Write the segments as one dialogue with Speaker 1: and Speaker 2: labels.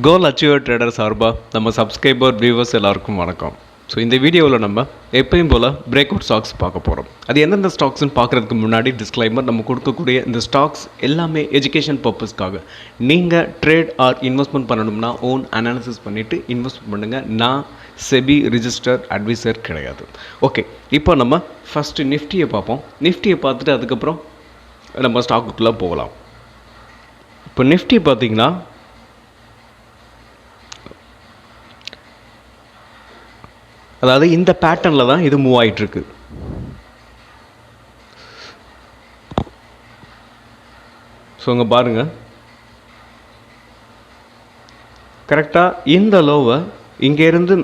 Speaker 1: கோல் achiever trader சார்பாக நம்ம subscriber viewers எல்லாருக்கும் வணக்கம். ஸோ இந்த வீடியோவில் நம்ம எப்பயும் போல் பிரேக் அவுட் ஸ்டாக்ஸ் பார்க்க போகிறோம். அது எந்தெந்த ஸ்டாக்ஸ்னு பார்க்குறதுக்கு முன்னாடி டிஸ்க்ளைமர், நம்ம கொடுக்கக்கூடிய இந்த ஸ்டாக்ஸ் எல்லாமே எஜுகேஷன் பர்பஸ்க்காக. நீங்கள் ட்ரேட் ஆர் இன்வெஸ்ட்மெண்ட் பண்ணணும்னா ஓன் அனாலிசிஸ் பண்ணிவிட்டு இன்வெஸ்ட் பண்ணுங்கள். நான் செபி ரிஜிஸ்டர் அட்வைசர் கிடையாது. ஓகே, இப்போ நம்ம ஃபஸ்ட்டு நிஃப்டியை பார்ப்போம். நிஃப்டியை பார்த்துட்டு அதுக்கப்புறம் நம்ம ஸ்டாக்குக்குள்ளே போகலாம். இப்போ நிஃப்டி பார்த்திங்கன்னா அதாவது இந்த பேட்டர்னில் தான் இது மூவ் ஆகிட்டுருக்கு. ஸோ இங்கே பாருங்கள், கரெக்டாக இந்த லோவை இங்கேருந்து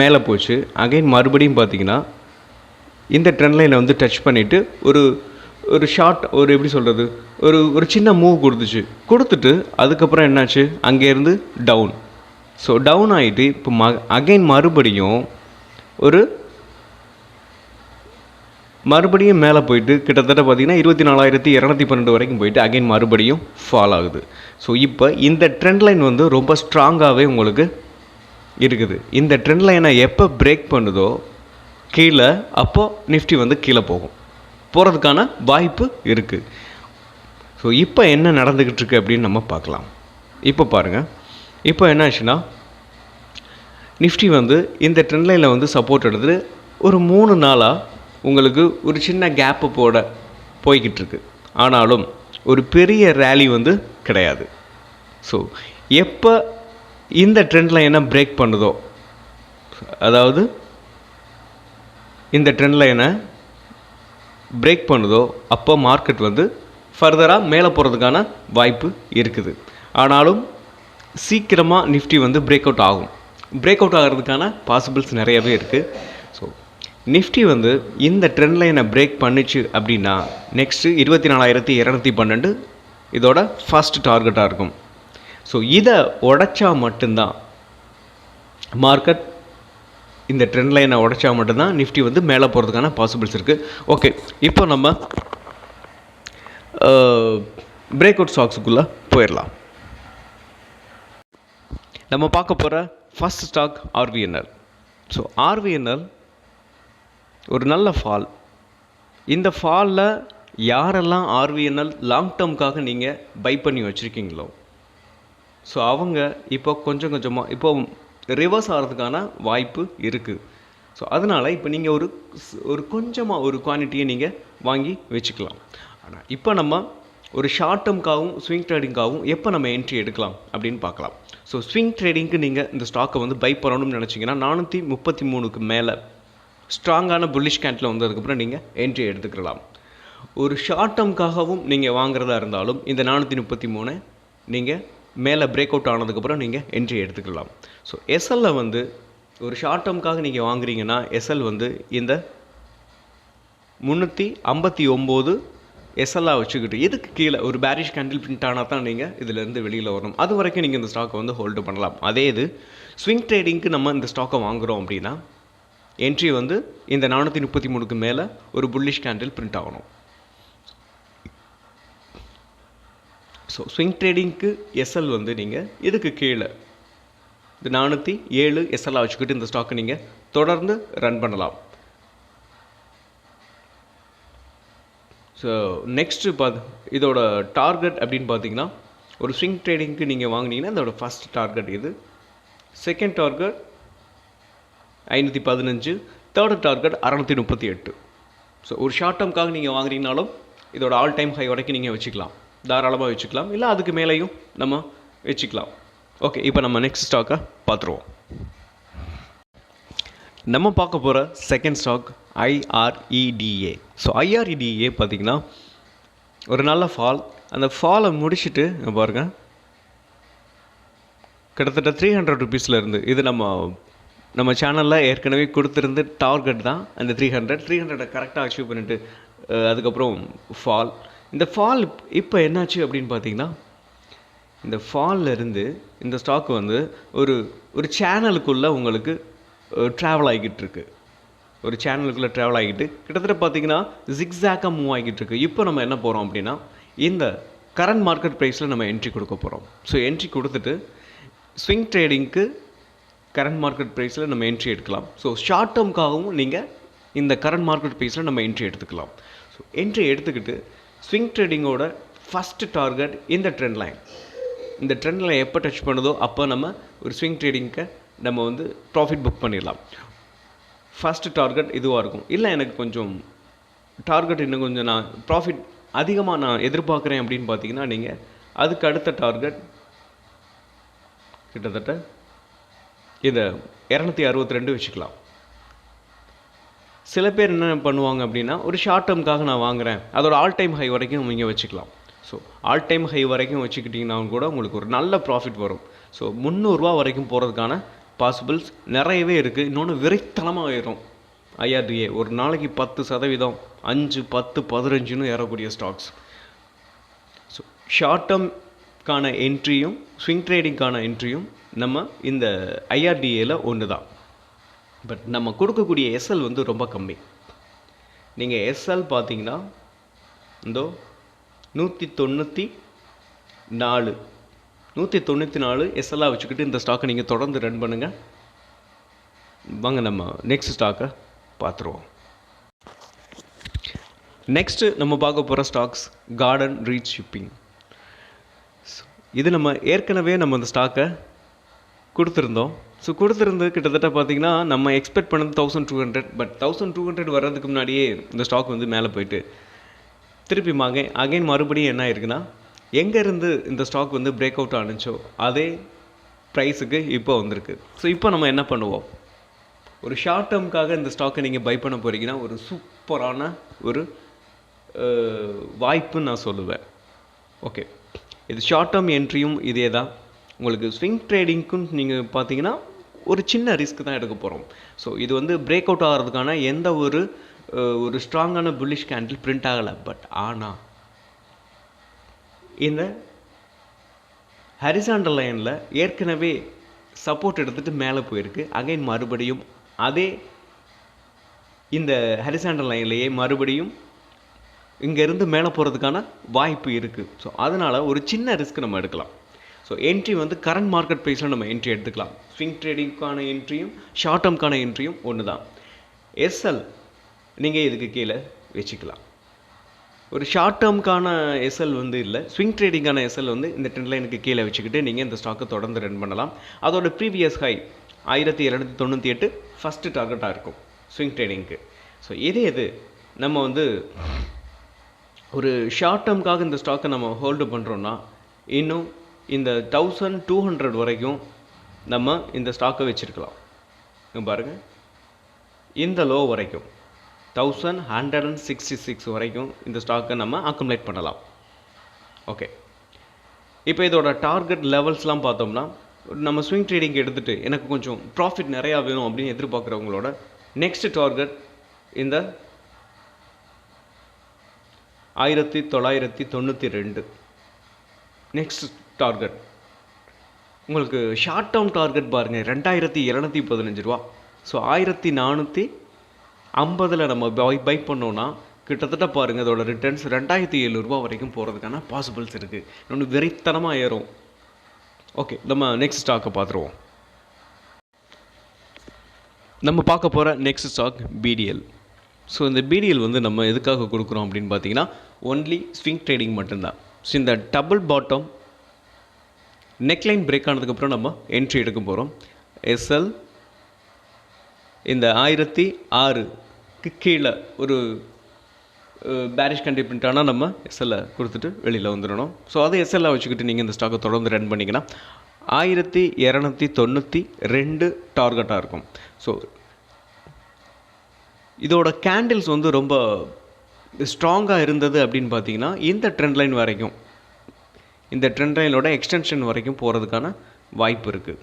Speaker 1: மேலே போச்சு. அகைன் மறுபடியும் பார்த்தீங்கன்னா இந்த ட்ரெண்ட் லைனை வந்து டச் பண்ணிவிட்டு ஒரு ஷார்ட் எப்படி சொல்கிறது, ஒரு சின்ன மூவ் கொடுத்துட்டு அதுக்கப்புறம் என்னாச்சு, அங்கேருந்து டவுன். ஸோ டவுன் ஆகிட்டு இப்போ அகைன் மறுபடியும் மேலே போயிட்டு கிட்டத்தட்ட பார்த்திங்கன்னா 24,212 வரைக்கும் போயிட்டு அகைன் மறுபடியும் ஃபால் ஆகுது. ஸோ இப்போ இந்த ட்ரெண்ட் லைன் வந்து ரொம்ப ஸ்ட்ராங்காகவே உங்களுக்கு இருக்குது. இந்த ட்ரெண்ட் லைனை எப்போ பிரேக் பண்ணுதோ கீழே, அப்போது நிஃப்டி வந்து கீழே போகிறதுக்கான வாய்ப்பு இருக்குது. ஸோ இப்போ என்ன நடந்துக்கிட்டு இருக்கு அப்படின்னு நம்ம பார்க்கலாம். இப்போ பாருங்கள், இப்போ என்ன ஆச்சுன்னா நிஃப்டி வந்து இந்த ட்ரெண்ட் லைனில் வந்து சப்போர்ட் எடுத்து ஒரு 3 நாளாக உங்களுக்கு ஒரு சின்ன கேப்பு போய்கிட்டு இருக்கு. ஆனாலும் ஒரு பெரிய ரேலி வந்து கிடையாது. ஸோ எப்போ இந்த ட்ரெண்ட் லைனை பிரேக் பண்ணுதோ, அதாவது இந்த ட்ரெண்ட் லைனை பிரேக் பண்ணுதோ, அப்போ மார்க்கெட் வந்து ஃபர்தராக மேலே போகிறதுக்கான வாய்ப்பு இருக்குது. ஆனாலும் சீக்கிரமாக நிஃப்டி வந்து பிரேக் அவுட் ஆகிறதுக்கான பாசிபிள்ஸ் நிறையவே இருக்குது. ஸோ நிஃப்டி வந்து இந்த ட்ரெண்ட் லைனை பிரேக் பண்ணிச்சு அப்படின்னா நெக்ஸ்ட்டு 24,212 இதோட ஃபஸ்ட் டார்கெட்டாக இருக்கும். ஸோ இதை உடைச்சா மட்டும்தான் மார்க்கெட், இந்த ட்ரெண்ட் லைனை உடைச்சா மட்டும்தான் நிஃப்டி வந்து மேலே போகிறதுக்கான பாசிபிள்ஸ் இருக்குது. ஓகே, இப்போ நம்ம பிரேக் அவுட் ஸ்டாக்ஸுக்குள்ளே போயிடலாம். நம்ம பார்க்க போகிற first stock RVNL. So RVNL ஒரு நல்ல ஃபால். இந்த ஃபாலில் யாரெல்லாம் ஆர்விஎன்எல் லாங் டேர்முக்காக நீங்கள் பை பண்ணி வச்சுருக்கீங்களோ, ஸோ அவங்க இப்போ கொஞ்சம் கொஞ்சமாக இப்போ ரிவர்ஸ் ஆகிறதுக்கான வாய்ப்பு இருக்குது. ஸோ அதனால் இப்போ நீங்கள் ஒரு கொஞ்சமாக ஒரு குவான்டிட்டியை நீங்கள் வாங்கி வச்சுக்கலாம். ஆனால் இப்போ நம்ம ஒரு ஷார்ட் டேர்முக்காகவும் ஸ்விங் ட்ரேடிங்காகவும் எப்போ நம்ம என்ட்ரி எடுக்கலாம் அப்படின்னு பார்க்கலாம். ஸோ ஸ்விங் ட்ரேடிங்க்கு நீங்கள் இந்த ஸ்டாக்கை வந்து பை பண்ணணும்னு நினச்சிங்கன்னா 433க்கு மேலே ஸ்ட்ராங்கான புல்லிஷ் கேண்டில் வந்ததுக்கப்புறம் நீங்கள் என்ட்ரி எடுத்துக்கலாம். ஒரு ஷார்ட் டேர்முக்காகவும் நீங்கள் வாங்குறதா இருந்தாலும் இந்த 433 நீங்கள் மேலே பிரேக் அவுட் ஆனதுக்கப்புறம் நீங்கள் என்ட்ரி எடுத்துக்கலாம். ஸோ எஸ்எல்ல வந்து ஒரு ஷார்ட் டேர்முக்காக நீங்கள் வாங்குறீங்கன்னா எஸ்எல் வந்து இந்த 359 எஸ்எல்லாக வச்சுக்கிட்டு இதுக்கு கீழே ஒரு பேரிஷ் கேண்டில் பிரிண்ட் ஆனால் தான் நீங்கள் இதிலேருந்து வெளியில் வரணும். அது வரைக்கும் நீங்கள் இந்த ஸ்டாக்கை வந்து ஹோல்டு பண்ணலாம். அதே இது ஸ்விங் ட்ரேடிங்க்கு நம்ம இந்த ஸ்டாக்கை வாங்குகிறோம் அப்படின்னா என்ட்ரி வந்து இந்த 433க்கு மேலே ஒரு புல்லிஷ் கேண்டில் பிரிண்ட் ஆகணும். ஸோ ஸ்விங் ட்ரேடிங்க்கு எஸ்எல் வந்து நீங்கள் இதுக்கு கீழே இந்த 407 எஸ்எல்லாக வச்சுக்கிட்டு இந்த ஸ்டாக்கை நீங்கள் தொடர்ந்து ரன் பண்ணலாம். ஸோ நெக்ஸ்ட்டு இதோட டார்கெட் அப்படின்னு பார்த்தீங்கன்னா ஒரு ஸ்விங் ட்ரேடிங்க்கு நீங்கள் வாங்கினீங்கன்னா இதோட ஃபஸ்ட் டார்கெட் இது, second target 515, third target 638. So ஒரு ஷார்ட் டேர்முக்காக நீங்கள் வாங்குறீங்கனாலும் இதோட ஆல் டைம் ஹை வரைக்கும் நீங்கள் வச்சுக்கலாம், தாராளமாக வச்சுக்கலாம், இல்லை அதுக்கு மேலேயும் நம்ம வச்சுக்கலாம். ஓகே, இப்போ நம்ம நெக்ஸ்ட் ஸ்டாக்கை பார்த்துருவோம். நம்ம பார்க்க போகிற second stock IREDA. So IREDA பார்த்திங்கன்னா ஒரு நல்ல ஃபால். அந்த ஃபாலை முடிச்சுட்டு பாருங்கள், கிட்டத்தட்ட 300 ருபீஸில் இது நம்ம சேனலில் ஏற்கனவே கொடுத்துருந்து டார்கெட் தான் அந்த 300 கரெக்டாக அச்சீவ் பண்ணிவிட்டு அதுக்கப்புறம் ஃபால். இந்த ஃபால் இப்போ என்னாச்சு அப்படின்னு பார்த்தீங்கன்னா இந்த ஃபால்லேருந்து இந்த ஸ்டாக் வந்து ஒரு சேனலுக்குள்ளே உங்களுக்கு ட்ராவல் ஆகிக்கிட்டு இருக்கு. ஒரு சேனலுக்குள்ளே ட்ராவல் ஆகிட்டு கிட்டத்தட்ட பார்த்திங்கன்னா ஜிக்ஸாக்காக மூவ் ஆகிட்டு இருக்கு. இப்போ நம்ம என்ன போகிறோம் அப்படின்னா இந்த கரண்ட் மார்க்கெட் ப்ரைஸில் நம்ம என்ட்ரி கொடுக்க போகிறோம். ஸோ என்ட்ரி கொடுத்துட்டு ஸ்விங் ட்ரேடிங்க்கு கரண்ட் மார்க்கெட் ப்ரைஸில் நம்ம என்ட்ரி எடுக்கலாம். ஸோ ஷார்ட் டேர்முக்காகவும் நீங்கள் இந்த கரண்ட் மார்க்கெட் ப்ரைஸில் நம்ம என்ட்ரி எடுத்துக்கலாம். ஸோ என்ட்ரி எடுத்துக்கிட்டு ஸ்விங் ட்ரேடிங்கோட ஃபஸ்ட்டு டார்கெட் இந்த ட்ரெண்ட் லைன். இந்த ட்ரெண்ட் லைன் எப்போ டச் பண்ணுதோ அப்போ நம்ம ஒரு ஸ்விங் ட்ரேடிங்க்கு நம்ம வந்து ப்ராஃபிட் புக் பண்ணிடலாம். ஃபஸ்ட்டு டார்கெட் இதுவாக இருக்கும். இல்லை எனக்கு கொஞ்சம் டார்கெட் இன்னும் கொஞ்சம் நான் ப்ராஃபிட் அதிகமாக நான் எதிர்பார்க்குறேன் அப்படின்னு பார்த்தீங்கன்னா நீங்கள் அதுக்கு அடுத்த டார்கெட் கிட்டத்தட்ட இதை 262 வச்சுக்கலாம். சில பேர் என்ன பண்ணுவாங்க அப்படின்னா ஒரு ஷார்ட் டேர்முக்காக நான் வாங்குகிறேன், அதோட ஆல் டைம் ஹை வரைக்கும் நீங்கள் வச்சுக்கலாம். ஸோ ஆல் டைம் ஹை வரைக்கும் வச்சுக்கிட்டிங்கன்னா கூட உங்களுக்கு ஒரு நல்ல ப்ராஃபிட் வரும். ஸோ 300 வரைக்கும் போகிறதுக்கான பாசிபிள்ஸ் நிறையவே இருக்குது. இன்னொன்று விரைத்தனமாக ஏறும். ஐஆர்டிஏ ஒரு நாளைக்கு 10%, 5, 10, 15ன்னு ஏறக்கூடிய ஸ்டாக்ஸ். ஸோ ஷார்ட் டேர்ம்க்கான என்ட்ரியும் ஸ்விங் ட்ரேடிங்க்கான என்ட்ரியும் நம்ம இந்த ஐஆர்டிஏல ஒன்று தான். பட் நம்ம கொடுக்கக்கூடிய எஸ்எல் வந்து ரொம்ப கம்மி. நீங்கள் எஸ்எல் பார்த்தீங்கன்னா இந்தோ 194 எஸ்எல்லாக வச்சுக்கிட்டு இந்த ஸ்டாக்கை நீங்கள் தொடர்ந்து ரன் பண்ணுங்கள். வாங்க நம்ம நெக்ஸ்ட் ஸ்டாக்கை பார்த்துருவோம். நெக்ஸ்ட்டு நம்ம பார்க்க போகிற ஸ்டாக்ஸ் கார்டன் ரீச் ஷிப்பிங். இது நம்ம ஏற்கனவே நம்ம இந்த ஸ்டாக்கை கொடுத்துருந்தோம். ஸோ கொடுத்துருந்து கிட்டத்தட்ட பார்த்திங்கன்னா நம்ம எக்ஸ்பெக்ட் பண்ணது 1200. பட் 1200 வர்றதுக்கு முன்னாடியே இந்த ஸ்டாக் வந்து மேலே போயிட்டு திருப்பி அகைன் மறுபடியும் என்ன ஆயிருக்குன்னா எங்கேருந்து இந்த ஸ்டாக் வந்து பிரேக் அவுட் ஆனிச்சோ அதே ப்ரைஸுக்கு இப்போ வந்திருக்கு. ஸோ இப்போ நம்ம என்ன பண்ணுவோம், ஒரு ஷார்ட் டேர்முக்காக இந்த ஸ்டாக்கை நீங்கள் பை பண்ண போகிறீங்கன்னா ஒரு சூப்பரான ஒரு வாய்ப்புன்னு நான் சொல்லுவேன். ஓகே, இது ஷார்ட் டேர்ம் என்ட்ரியும் இதே தான். உங்களுக்கு ஸ்விங் ட்ரேடிங்க்கும் நீங்கள் பார்த்தீங்கன்னா ஒரு சின்ன ரிஸ்க் தான் எடுக்க போகிறோம். ஸோ இது வந்து பிரேக் அவுட் ஆகிறதுக்கான எந்த ஒரு ஸ்ட்ராங்கான புல்லிஷ் கேண்டில் பிரிண்ட் ஆகலை. பட் ஆனால் இந்த ஹரிசாண்டல் லைனில் ஏற்கனவே சப்போர்ட் எடுத்துகிட்டு மேலே போயிருக்கு. அகைன் மறுபடியும் அதே இந்த ஹரிசாண்டல் லைன்லேயே மறுபடியும் இங்கேருந்து மேலே போகிறதுக்கான வாய்ப்பு இருக்குது. ஸோ அதனால் ஒரு சின்ன ரிஸ்க் நம்ம எடுக்கலாம். ஸோ என்ட்ரி வந்து கரண்ட் மார்க்கெட் ப்ரைஸில் நம்ம என்ட்ரி எடுத்துக்கலாம். ஸ்விங் ட்ரேடிங்க்கான என்ட்ரியும் ஷார்ட் டேர்ம்க்கான என்ட்ரியும் ஒன்று தான். எஸ்எல் நீங்கள் இதுக்கு கீழே வச்சுக்கலாம். ஒரு ஷார்ட் டேர்முக்கான எஸ்எல் வந்து இல்லை, ஸ்விங் ட்ரேடிங்கான எஸ்எல் வந்து இந்த ட்ரெண்ட் லைனுக்கு கீழே வச்சுக்கிட்டு நீங்கள் இந்த ஸ்டாக்கை தொடர்ந்து ரன் பண்ணலாம். அதோட ப்ரீவியஸ் ஹை 1298 ஃபஸ்ட்டு டார்கெட்டாக இருக்கும் ஸ்விங் ட்ரேடிங்க்கு. ஸோ இது நம்ம வந்து ஒரு ஷார்ட் டேர்முக்காக இந்த ஸ்டாக்கை நம்ம ஹோல்டு பண்ணுறோன்னா இன்னும் இந்த 1200 வரைக்கும் நம்ம இந்த ஸ்டாக்கை வச்சுருக்கலாம். பாருங்கள், இந்த லோ வரைக்கும் 1166 வரைக்கும் இந்த ஸ்டாக்கை நம்ம அக்குமுலேட் பண்ணலாம். ஓகே, இப்போ இதோட டார்கெட் லெவல்ஸ்லாம் பார்த்தோம்னா நம்ம ஸ்விங் ட்ரேடிங் எடுத்துகிட்டு எனக்கு கொஞ்சம் ப்ராஃபிட் நிறையா வேணும் அப்படின்னு எதிர்பார்க்குறவங்களோட நெக்ஸ்ட் டார்கெட் இந்த 1992. நெக்ஸ்ட் டார்கெட் உங்களுக்கு ஷார்ட் டேர்ம் டார்கெட் பாருங்கள் 2215 ஸோ 1450 நம்ம பை பண்ணோன்னா கிட்டத்தட்ட பாருங்கள் அதோட ரிட்டர்ன்ஸ் 2700 வரைக்கும் போகிறதுக்கான பாசிபிள்ஸ் இருக்குது. இன்னொன்று வெறித்தனமாக ஏறும். ஓகே, நம்ம நெக்ஸ்ட் ஸ்டாக்கை பார்த்துருவோம். நம்ம பார்க்க போகிற நெக்ஸ்ட் ஸ்டாக் பிடிஎல். ஸோ இந்த பிடிஎல் வந்து நம்ம எதுக்காக கொடுக்குறோம் அப்படின்னு பார்த்தீங்கன்னா ஒன்லி ஸ்விங் ட்ரேடிங் மட்டும்தான். ஸோ இந்த டபுள் பாட்டம் நெக்லைன் பிரேக் ஆனதுக்கப்புறம் நம்ம என்ட்ரி எடுக்க போகிறோம். எஸ்எல் இந்த 1006க்கு கீழே ஒரு பேரிஷ் கண்டி பிரிண்ட் ஆனால் நம்ம எஸ்எல்லை கொடுத்துட்டு வெளியில் வந்துடணும். ஸோ அதை எஸ்எல்லை வச்சுக்கிட்டு நீங்கள் இந்த ஸ்டாக்கை தொடர்ந்து ரன் பண்ணிங்கன்னா 1292 டார்கெட்டாக இருக்கும். ஸோ இதோட கேண்டில்ஸ் வந்து ரொம்ப ஸ்ட்ராங்காக இருந்தது அப்படின்னு பார்த்தீங்கன்னா இந்த ட்ரெண்ட் லைன் வரைக்கும், இந்த ட்ரெண்ட் லைனோட எக்ஸ்டென்ஷன் வரைக்கும் போகிறதுக்கான வாய்ப்பு இருக்குது.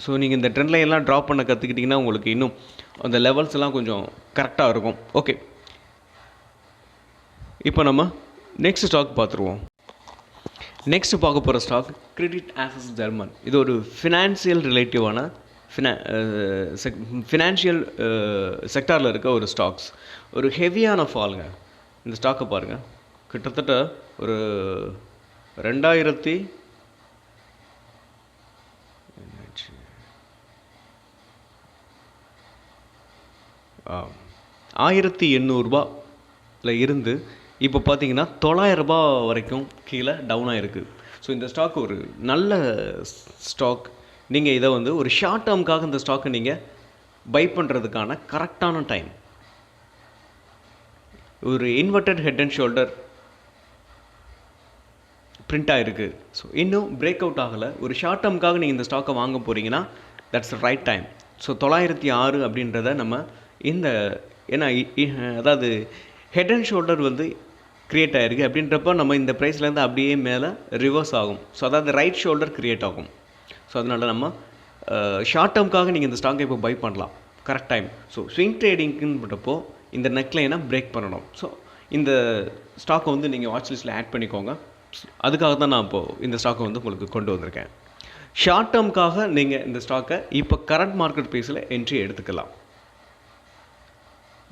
Speaker 1: ஸோ நீங்கள் இந்த ட்ரெண்ட் லைன்லாம் ட்ராப் பண்ண கற்றுக்கிட்டிங்கன்னா உங்களுக்கு இன்னும் அந்த லெவல்ஸ் எல்லாம் கொஞ்சம் கரெக்டாக இருக்கும். ஓகே, இப்போ நம்ம நெக்ஸ்ட் ஸ்டாக் பார்த்துருவோம். நெக்ஸ்ட் பார்க்க போகிற ஸ்டாக் கிரெடிட் ஆக்சஸ் ஜெர்மன். இது ஒரு ஃபினான்சியல் ரிலேட்டிவான ஃபினான்ஷியல் செக்டாரில் இருக்க ஒரு ஸ்டாக்ஸ். ஒரு ஹெவியான ஃபாலுங்க. இந்த ஸ்டாக்கை பாருங்கள், கிட்டத்தட்ட ஒரு 2000 1800 இருந்து இப்போ பார்த்தீங்கன்னா 900 வரைக்கும் கீழே டவுன் ஆகிருக்கு. ஸோ இந்த ஸ்டாக் ஒரு நல்ல ஸ்டாக். நீங்கள் இதை வந்து ஒரு ஷார்ட் டேர்முக்காக இந்த ஸ்டாக்கை நீங்கள் பை பண்ணுறதுக்கான கரெக்டான டைம். ஒரு inverted head and shoulder print ஆகிருக்கு. ஸோ இன்னும் பிரேக் அவுட் ஆகலை. ஒரு ஷார்ட் டேர்முக்காக நீங்கள் இந்த ஸ்டாக்கை வாங்க போகிறீங்கன்னா தட்ஸ் ரைட் டைம். ஸோ 906 அப்படின்றத நம்ம இந்த ஏன்னா அதாவது ஹெட் அண்ட் ஷோல்டர் வந்து க்ரியேட் ஆகிருக்கு அப்படின்றப்போ நம்ம இந்த ப்ரைஸ்லேருந்து அப்படியே மேலே ரிவர்ஸ் ஆகும். ஸோ அதாவது ரைட் ஷோல்டர் க்ரியேட் ஆகும். ஸோ அதனால் நம்ம ஷார்ட் டேர்முக்காக நீங்கள் இந்த ஸ்டாக்கை இப்போ பை பண்ணலாம் கரெக்ட் டைம். ஸோ ஸ்விங் ட்ரேடிங்க்குன்னு போட்டப்போ இந்த நெக்லைனை பிரேக் பண்ணணும். ஸோ இந்த ஸ்டாக்கை வந்து நீங்கள் வாட்ச் லிஸ்ட்டில் ஆட் பண்ணிக்கோங்க. அதுக்காக தான் நான் இப்போது இந்த ஸ்டாக்கை வந்து உங்களுக்கு கொண்டு வந்திருக்கேன். ஷார்ட் டேர்முக்காக நீங்கள் இந்த ஸ்டாக்கை இப்போ கரண்ட் மார்க்கெட் ப்ரைஸில் என்ட்ரி எடுத்துக்கலாம்.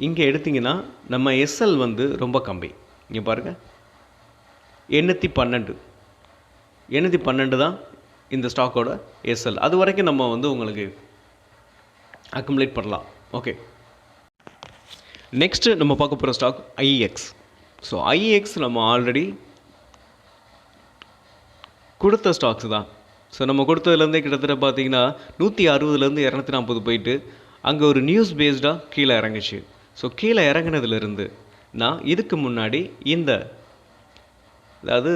Speaker 1: இங்கே எடுத்திங்கன்னா நம்ம எஸ்எல் வந்து ரொம்ப கம்மி. இங்கே பாருங்கள் 812 தான் இந்த ஸ்டாக்கோட எஸ்எல். அது வரைக்கும் நம்ம வந்து உங்களுக்கு அக்குமுலேட் பண்ணலாம். ஓகே, நெக்ஸ்ட்டு நம்ம பார்க்க போகிற ஸ்டாக் ஐஎக்ஸ். ஸோ ஐஎக்ஸ் நம்ம ஆல்ரெடி கொடுத்த ஸ்டாக்ஸ் தான். ஸோ நம்ம கொடுத்ததுலேருந்தே கிட்டத்தட்ட பார்த்தீங்கன்னா 160லேருந்து 240 போயிட்டு அங்கே ஒரு நியூஸ் பேஸ்டாக கீழே இறங்குச்சு. ஸோ கீழே இறங்குனதுலேருந்து நான் இதுக்கு முன்னாடி அதாவது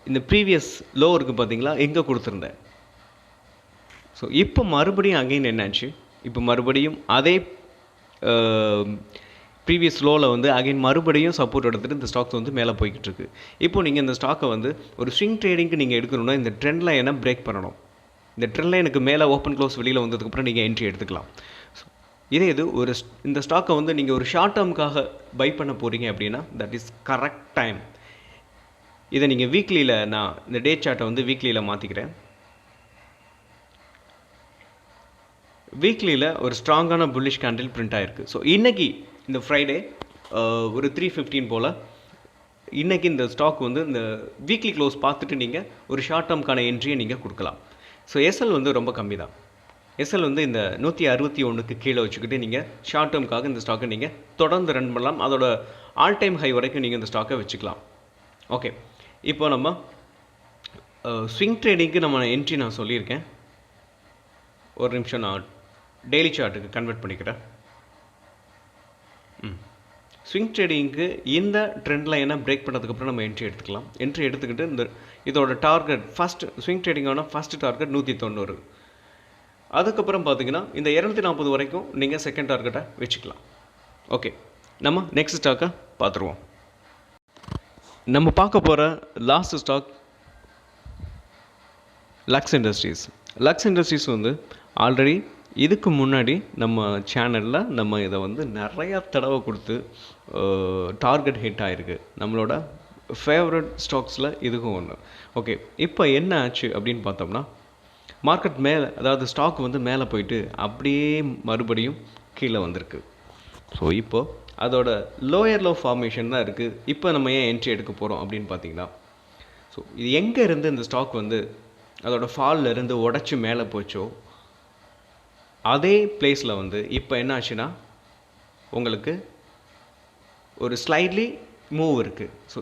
Speaker 1: இந்த ப்ரீவியஸ் லோ இருக்குது பார்த்தீங்களா, எங்கே கொடுத்துருந்தேன். ஸோ இப்போ மறுபடியும் அகைன் என்னாச்சு, இப்போ மறுபடியும் அதே ப்ரீவியஸ் லோவில் வந்து அகைன் மறுபடியும் சப்போர்ட் எடுத்துகிட்டு இந்த ஸ்டாக்ஸ் வந்து மேலே போய்கிட்டு இருக்கு. இப்போ நீங்கள் இந்த ஸ்டாக்கை வந்து ஒரு ஸ்விங் ட்ரேடிங்க்கு நீங்கள் எடுக்கணும்னா இந்த ட்ரெண்ட் லைனை பிரேக் பண்ணணும். இந்த ட்ரெண்ட் லைனுக்கு மேலே ஓப்பன் க்ளோஸ் வெளியில் வந்ததுக்கப்புறம் நீங்கள் என்ட்ரி எடுத்துக்கலாம். இதே இது இந்த ஸ்டாக்கை வந்து நீங்கள் ஒரு ஷார்ட் டேர்முக்காக பை பண்ண போகிறீங்க அப்படின்னா தட் இஸ் கரெக்ட் டைம். இதை நீங்கள் வீக்லியில் நான் இந்த டே சார்ட்டை வந்து வீக்லியில் மாற்றிக்கிறேன். வீக்லியில் ஒரு ஸ்ட்ராங்கான புல்லிஷ் கேண்டில் பிரிண்ட் ஆகிருக்கு. ஸோ இன்றைக்கி இந்த ஃப்ரைடே ஒரு 3:15 போல் இன்றைக்கி இந்த ஸ்டாக் வந்து இந்த வீக்லி க்ளோஸ் பார்த்துட்டு நீங்கள் ஒரு ஷார்ட் டேர்முக்கான என்ட்ரியை நீங்கள் கொடுக்கலாம். ஸோ எஸ்எல் வந்து ரொம்ப கம்மி தான். எஸ்எல் வந்து இந்த 161க்கு கீழே வச்சுக்கிட்டு நீங்கள் ஷார்ட் டேர்முக்காக இந்த ஸ்டாக்கை நீங்கள் தொடர்ந்து ரன் பண்ணலாம். அதோட ஆல் டைம் ஹை வரைக்கும் நீங்கள் இந்த ஸ்டாக்கை வச்சுக்கலாம். ஓகே, இப்போ நம்ம ஸ்விங் ட்ரேடிங்க்கு நம்ம என்ட்ரி நான் சொல்லியிருக்கேன். ஒரு நிமிஷம் நான் டெய்லி சார்ட்டுக்கு கன்வெர்ட் பண்ணிக்கிறேன். ஸ்விங் ட்ரேடிங்க்கு இந்த ட்ரெண்ட் லைனை பிரேக் பண்ணதுக்கப்புறம் நம்ம என்ட்ரி எடுத்துக்கலாம். என்ட்ரி எடுத்துக்கிட்டு இதோட டார்கெட் ஸ்விங் ட்ரேடிங்கான ஃபஸ்ட்டு டார்கெட் 190. அதுக்கப்புறம் பார்த்தீங்கன்னா இந்த 240 வரைக்கும் நீங்கள் செகண்ட் டார்கெட்டை வச்சுக்கலாம். ஓகே, நம்ம நெக்ஸ்ட் ஸ்டாக்கை பார்த்துருவோம். நம்ம பார்க்க போகிற last stock Lux Industries. Lux Industries வந்து ஆல்ரெடி இதுக்கு முன்னாடி நம்ம சேனலில் நம்ம இதை வந்து நிறையா தடவை கொடுத்து டார்கெட் ஹிட் ஆகிருக்கு. நம்மளோட ஃபேவரட் ஸ்டாக்ஸில் இதுக்கும் ஒன்று. ஓகே, இப்போ என்ன ஆச்சு அப்படின்னு பார்த்தோம்னா மார்க்கெட் மேலே, அதாவது ஸ்டாக் வந்து மேலே போயிட்டு அப்படியே மறுபடியும் கீழே வந்திருக்கு. ஸோ இப்போது அதோட லோயர் லோ ஃபார்மேஷன் தான் இருக்குது. இப்போ நம்ம ஏன் என்ட்ரி எடுக்க போகிறோம் அப்படின்னு பார்த்தீங்கன்னா, ஸோ இது எங்கே இருந்து இந்த ஸ்டாக் வந்து அதோட ஃபாலில் இருந்து உடச்சி மேலே போச்சோ அதே பிளேஸில் வந்து இப்போ என்ன ஆச்சுன்னா உங்களுக்கு ஒரு ஸ்லைட்லி மூவ் இருக்குது. ஸோ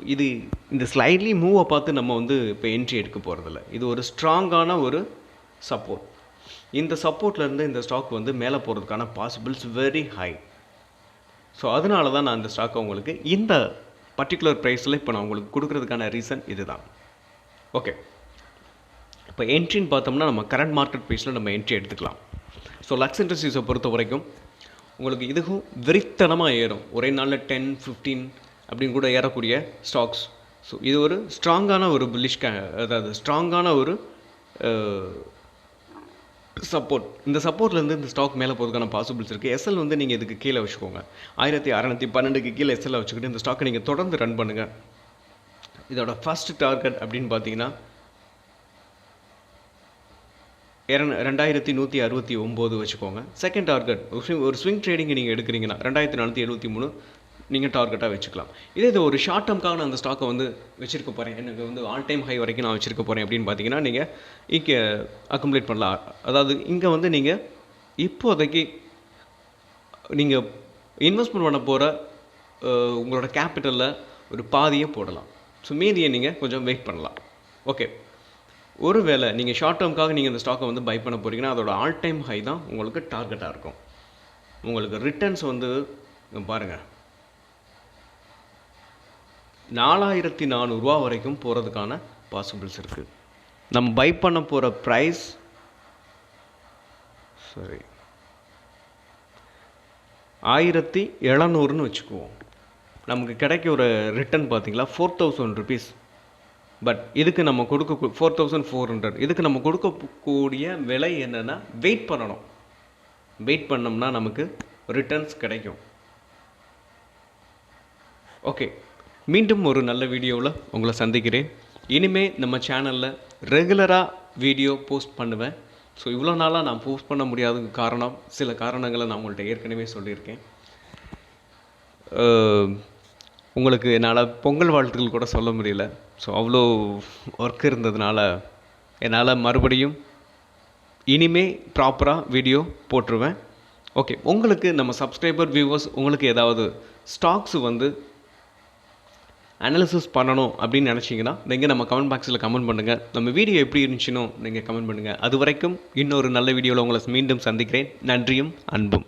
Speaker 1: இந்த ஸ்லைட்லி மூவை பார்த்து நம்ம வந்து இப்போ என்ட்ரி எடுக்க போகிறதில்ல. இது ஒரு ஸ்ட்ராங்கான ஒரு சப்போர்ட். இந்த சப்போர்ட்லேருந்து இந்த ஸ்டாக் வந்து மேலே போகிறதுக்கான பாசிபிள்ஸ் வெரி ஹை. ஸோ அதனால தான் நான் இந்த ஸ்டாக்கை உங்களுக்கு இந்த பர்டிகுலர் ப்ரைஸில் இப்போ நான் உங்களுக்கு கொடுக்குறதுக்கான ரீசன் இதுதான். ஓகே, இப்போ என்ட்ரின்னு பார்த்தோம்னா நம்ம கரண்ட் மார்க்கெட் ப்ரைஸில் நம்ம என்ட்ரி எடுத்துக்கலாம். ஸோ லக்ஸ் இண்டஸ்ட்ரீஸை பொறுத்த வரைக்கும் உங்களுக்கு இதுக்கும் வெறித்தனமாக ஏறும். ஒரே நாளில் 10-15 அப்படின்னு கூட ஏறக்கூடிய ஸ்டாக்ஸ். ஸோ இது ஒரு ஸ்ட்ராங்கான ஒரு புல்லிஷ் அதாவது ஸ்ட்ராங்கான ஒரு சப்போர்ட். இந்த சப்போர்ட்லேருந்து இந்த ஸ்டாக் மேலே போகிறதுக்கான பாசிபிள்ஸ் இருக்குது. எஸ்எல் வந்து நீங்கள் இதுக்கு கீழே வச்சுக்கோங்க. 1612க்கு கீழே எஸ்எல்லை வச்சுக்கிட்டு இந்த ஸ்டாக்கை நீங்கள் தொடர்ந்து ரன் பண்ணுங்கள். இதோட ஃபஸ்ட் டார்கெட் அப்படின்னு பார்த்தீங்கன்னா 2169 வச்சுக்கோங்க. செகண்ட் டார்கெட் ஒரு ஸ்விங் ட்ரேடிங் நீங்கள் எடுக்கிறீங்கன்னா 2473 நீங்கள் டார்கெட்டாக வச்சுக்கலாம். இது ஒரு ஷார்ட் டேர்முக்காக நான் அந்த ஸ்டாக்கை வந்து வச்சுருக்க போகிறேன், எனக்கு வந்து ஆல் டைம் ஹை வரைக்கும் நான் வச்சுருக்க போகிறேன் அப்படின்னு பார்த்தீங்கன்னா நீங்கள் இங்கே அக்குமுலேட் பண்ணலாம். அதாவது இங்கே வந்து நீங்கள் இப்போதைக்கு நீங்கள் இன்வெஸ்ட்மெண்ட் பண்ண போகிற உங்களோட கேபிட்டலில் ஒரு பாதியை போடலாம். ஸோ மீதியை நீங்கள் கொஞ்சம் வெயிட் பண்ணலாம். ஓகே, ஒருவேளை நீங்கள் ஷார்ட் டேர்முக்காக நீங்கள் இந்த ஸ்டாக்கை வந்து பை பண்ண போகிறீங்கன்னா அதோட ஆல் டைம் ஹை தான் உங்களுக்கு டார்கெட்டாக இருக்கும். உங்களுக்கு ரிட்டர்ன்ஸ் வந்து பாருங்கள் 4400 வரைக்கும் போகிறதுக்கான பாசிபிள்ஸ் இருக்குது. நம்ம பை பண்ண போகிற ப்ரைஸ் சரி 1700ன்னு வச்சுக்குவோம். நமக்கு கிடைக்க ஒரு ரிட்டர்ன் பார்த்தீங்களா 4000 ருபீஸ். பட் இதுக்கு நம்ம கொடுக்க 4400, இதுக்கு நம்ம கொடுக்கக்கூடிய விலை என்னென்னா வெயிட் பண்ணணும். வெயிட் பண்ணோம்னா நமக்கு ரிட்டர்ன்ஸ் கிடைக்கும். ஓகே, மீண்டும் ஒரு நல்ல வீடியோவில் உங்களை சந்திக்கிறேன். இனிமேல் நம்ம சேனலில் ரெகுலராக வீடியோ போஸ்ட் பண்ணுவேன். ஸோ இவ்வளோ நாளாக நான் போஸ்ட் பண்ண முடியாததுக்கு காரணம் சில காரணங்களை நான் உங்கள்கிட்ட ஏற்கனவே சொல்லியிருக்கேன். உங்களுக்கு என்னால் பொங்கல் வாழ்த்துக்கள் கூட சொல்ல முடியல. ஸோ அவ்வளோ ஒர்க் இருந்ததுனால என்னால் மறுபடியும் இனிமே ப்ராப்பராக வீடியோ போட்டுருவேன். ஓகே, உங்களுக்கு நம்ம சப்ஸ்கிரைபர் வியூவர்ஸ் உங்களுக்கு ஏதாவது ஸ்டாக்ஸ் வந்து அனாலிசிஸ் பண்ணணும் அப்படின்னு நினச்சிங்கன்னா நீங்கள் நம்ம கமெண்ட் பாக்ஸில் கமெண்ட் பண்ணுங்கள். நம்ம வீடியோ எப்படி இருந்துச்சுன்னு நீங்கள் கமெண்ட் பண்ணுங்கள். அது வரைக்கும் இன்னொரு நல்ல வீடியோவில் உங்களை மீண்டும் சந்திக்கிறேன். நன்றியும் அன்பும்.